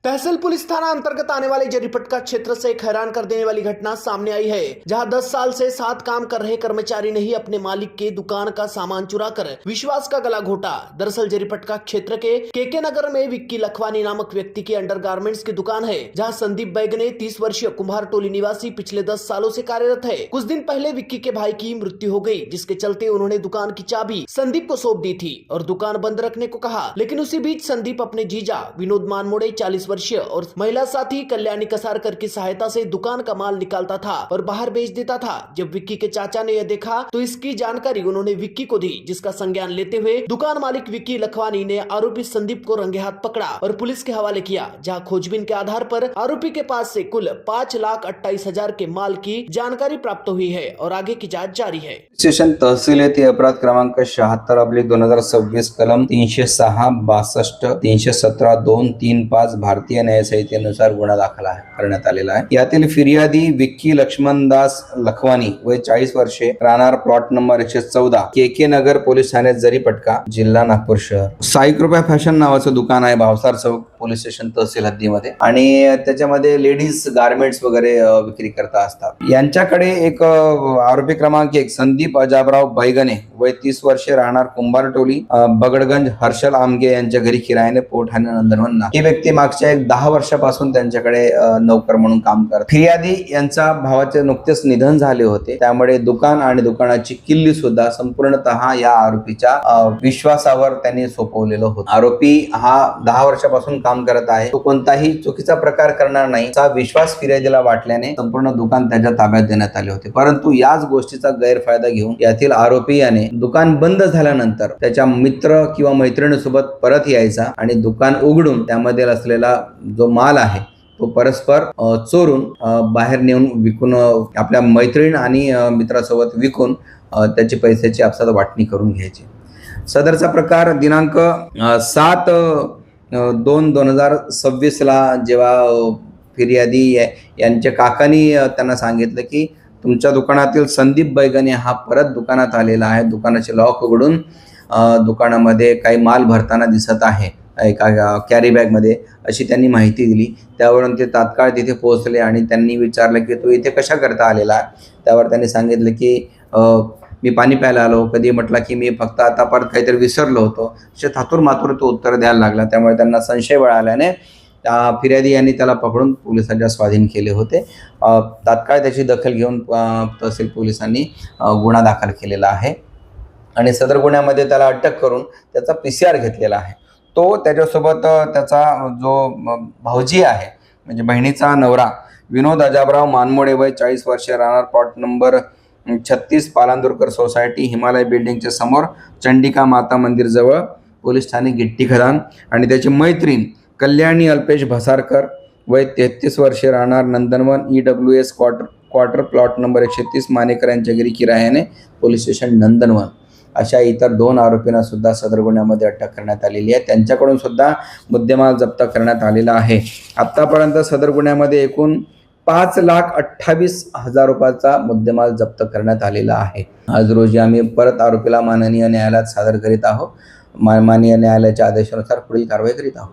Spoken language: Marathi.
तहसील पुलिस थाना अंतर्गत आने वाले जरीपटका क्षेत्र से एक हैरान कर देने वाली घटना सामने आई है, जहां 10 साल से साथ काम कर रहे कर्मचारी ने ही अपने मालिक के दुकान का सामान चुराकर विश्वास का गला घोटा। दरअसल जरीपटका क्षेत्र के केके नगर में विक्की लखवानी नामक व्यक्ति की अंडरगारमेंट्स की दुकान है, जहां संदीप बैगने 30 वर्षीय कुम्हार टोली निवासी पिछले 10 सालों से कार्यरत है। कुछ दिन पहले विक्की के भाई की मृत्यु हो गई, जिसके चलते उन्होंने दुकान की चाबी संदीप को सौंप दी थी और दुकान बंद रखने को कहा। लेकिन उसी बीच संदीप अपने जीजा विनोद मानमोड़े 40 वर्षीय और महिला साथी कल्याणी कसारकर की सहायता से दुकान का माल निकालता था और बाहर बेच देता था। जब विक्की के चाचा ने यह देखा तो इसकी जानकारी उन्होंने विक्की को दी, जिसका संज्ञान लेते हुए दुकान मालिक विक्की लखवानी ने आरोपी संदीप को रंगे हाथ पकड़ा और पुलिस के हवाले किया, जहां खोजबीन के आधार पर आरोपी के पास से कुल 5,28,000 के माल की जानकारी प्राप्त हुई है और आगे की जाँच जारी है। स्टेशन तहसील येथे अपराध क्रमांक 76/2026 कलम 306, 62, 317, 235 भारतीय न्याय संहितेनुसार गुन्हा दाखल करण्यात आलेला आहे। यातील फिर्यादी विक्की लक्ष्मणदास लखवानी वय 40 वर्षे, राहणार प्लॉट नंबर 114, केके नगर, पोलीस ठाणे जरीपटका, जिल्हा नागपूर शहर। साई कृपा फॅशन नावाचं दुकान आहे भावसार चौक पोलीस स्टेशन तहसील हद्दीमध्ये आणि त्याच्यामध्ये लेडीज गारमेंट्स वगैरे विक्री करता असतात। यांच्याकडे एक आरोपी क्रमांक 1 संदीप अजाबराव बैगने वय 30 वर्षे, राहणार कुंभार टोली, बगडगंज, हर्षल आमगे यांच्या घरी किरायाने पोठाणे नंदनवन। ही व्यक्ती मागच्या 10 वर्षापासून त्यांच्याकडे नोकर म्हणून काम करते। फिर्यादी यांच्या भावाचे नुकतेच निधन झाले होते, त्यामुळे दुकान आणि दुकानाची किल्ली सुद्धा संपूर्णतः या आरोपीच्या विश्वासावर त्यांनी सोपवलेलं होतं। आरोपी हा 10 वर्षापासून काम करत आहे, तो कोणताही चुकीचा प्रकार करणार नाही असा विश्वास फिर्यादीला वाटल्याने संपूर्ण दुकान त्याच्या ताब्यात देण्यात आले होते। परंतु याच गोष्टीचा गैरफायदा घेऊन यातील आरोपी याने दुकान बंद झाल्यानंतर त्याच्या मित्र किंवा मैत्रिणीसोबत परत यायचा आणि दुकान उघडून त्यामध्ये असलेला जो माल आहे तो परस्पर चोरून बाहेर नेऊन विकून आपल्या मैत्रीण आणि मित्रासोबत विकून त्याची पैशाची आपसात वाटणी करून घ्यायची। सदरचा प्रकार दिनांक 7/2/2026 ला जेव्हा फिर्यादी यांच्या काकांनी त्यांना सांगितलं की तुमच्या दुकानातील संदीप बैगने हा परत दुकानात आलेला आहे, दुकानाचे लॉक उघडून दुकानामध्ये काही माल भरताना दिसत आहे एका कॅरी बॅग मध्ये, अशी त्यांनी माहिती दिली। त्यावरून ते तात्काळ तिथे पोहोचले आणि त्यांनी विचारलं की तू इथे कशा करता आलेला आहे। त्यावर त्यांनी सांगितलं की मी पाणी प्यायला आलो, कधी म्हटलं की मी फक्त आता परत काहीतरी विसरलो होतो, असे थातूर मातूर तो उत्तर द्यायला लागला। त्यामुळे त्यांना संशय बळाल्याने फिर्यादी यांनी त्याला पकडून पोलिसांच्या स्वाधीन केले होते। तात्काळ त्याची दखल घेऊन तहसील पोलिसांनी गुन्हा दाखल केलेला आहे आणि सदर गुन्ह्यामध्ये त्याला अटक करून त्याचा PCR घेतलेला आहे। तो त्याच्यासोबत त्याचा जो भाऊजी आहे म्हणजे बहिणीचा नवरा विनोद अजाबराव मानमोडे वय 40 वर्षे, राहणार प्लॉट नंबर 36, पालांदूरकर सोसायटी, हिमालय बिल्डिंगच्या समोर, चंडिका माता मंदिर जवळ, पोलीस ठाणे गिट्टी खदान, आणि त्याची मैत्रीण कल्याणी अल्पेश भसारकर वय 33 वर्षे, राहणार नंदनवन, EWS quarter plot number 130, Manekar यांच्या घरी किरायाने, पोलीस स्टेशन नंदनवन। अशा इतर 2 आरोपींना सुद्धा सदर गुन्ह्यामध्ये अटक करण्यात आलेली आहे। त्यांच्याकडून सुद्धा मुद्देमाल जप्त करण्यात आलेला आहे। आतापर्यंत सदर गुन्ह्यामध्ये एकूण 5,28,000 रुपयाचा मुद्देमाल जप्त करण्यात आलेला आहे। आज रोजी आम्ही परत आरोपीला माननीय न्यायालयात सादर करीत आहोत। माननीय न्यायालयाच्या आदेशानुसार पुढील कारवाई करीत आहोत।